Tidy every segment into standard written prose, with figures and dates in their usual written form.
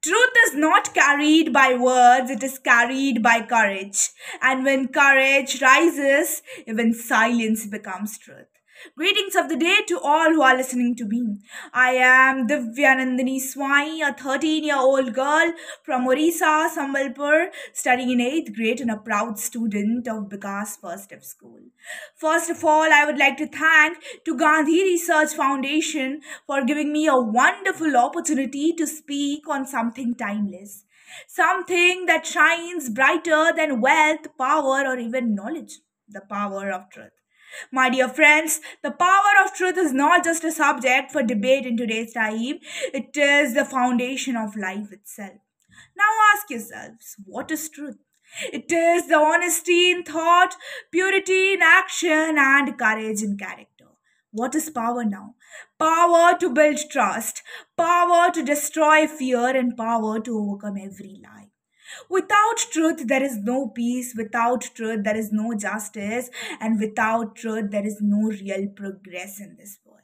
Truth is not carried by words, it is carried by courage. And when courage rises, even silence becomes truth. Greetings of the day to all who are listening to me. I am Divyanandini Swai, a 13-year-old girl from Orissa, Sambalpur, studying in 8th grade and a proud student of Vikas First Step School. First of all, I would like to thank to Gandhi Research Foundation for giving me a wonderful opportunity to speak on something timeless, something that shines brighter than wealth, power, or even knowledge, the power of truth. My dear friends, the power of truth is not just a subject for debate in today's time, it is the foundation of life itself. Now ask yourselves, what is truth? It is the honesty in thought, purity in action, and courage in character. What is power now? Power to build trust, power to destroy fear, and power to overcome every lie. Without truth, there is no peace. Without truth, there is no justice. And without truth, there is no real progress in this world.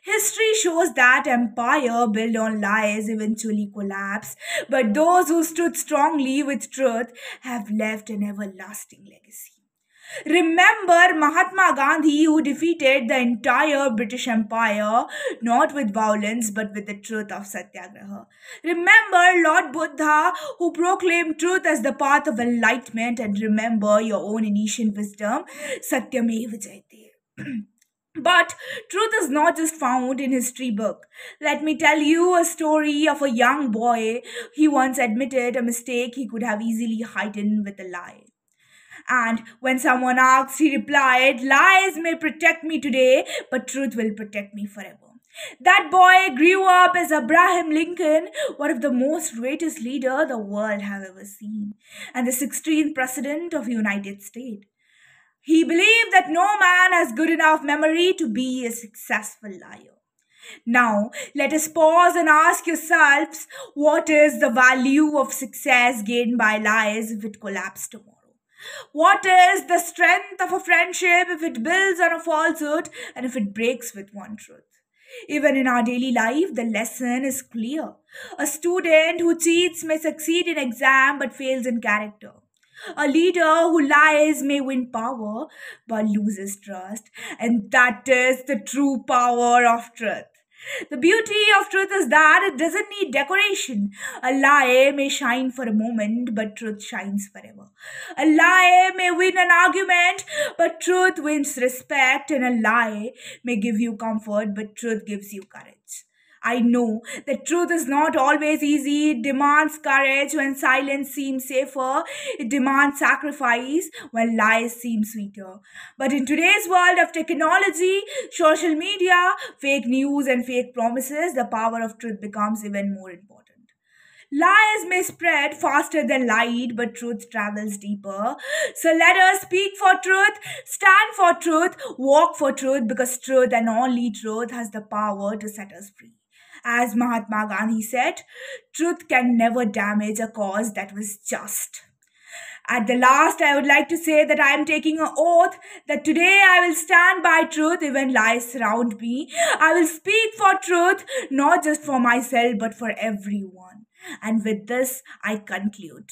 History shows that empire built on lies eventually collapse, but those who stood strongly with truth have left an everlasting legacy. Remember Mahatma Gandhi, who defeated the entire British Empire not with violence but with the truth of Satyagraha. Remember Lord Buddha, who proclaimed truth as the path of enlightenment, and remember your own ancient wisdom, Satyameva Jayate. But truth is not just found in history book. Let me tell you a story of a young boy. He once admitted a mistake he could have easily hidden with a lie. And when someone asked, he replied, "Lies may protect me today, but truth will protect me forever." That boy grew up as Abraham Lincoln, one of the most greatest leader the world have ever seen, and the 16th President of the United States. He believed that no man has good enough memory to be a successful liar. Now, let us pause and ask yourselves, what is the value of success gained by lies if it collapses tomorrow? What is the strength of a friendship if it builds on a falsehood and if it breaks with one truth? Even in our daily life, the lesson is clear. A student who cheats may succeed in exam but fails in character. A leader who lies may win power but loses trust. And that is the true power of truth. The beauty of truth is that it doesn't need decoration. A lie may shine for a moment, but truth shines forever. A lie may win an argument, but truth wins respect. And a lie may give you comfort, but truth gives you courage. I know that truth is not always easy. It demands courage when silence seems safer. It demands sacrifice when lies seem sweeter. But in today's world of technology, social media, fake news, and fake promises, the power of truth becomes even more important. Lies may spread faster than light, but truth travels deeper. So let us speak for truth, stand for truth, walk for truth, because truth and only truth has the power to set us free. As Mahatma Gandhi said, truth can never damage a cause that was just. At the last, I would like to say that I am taking an oath that today I will stand by truth even lies surround me. I will speak for truth, not just for myself, but for everyone. And with this, I conclude.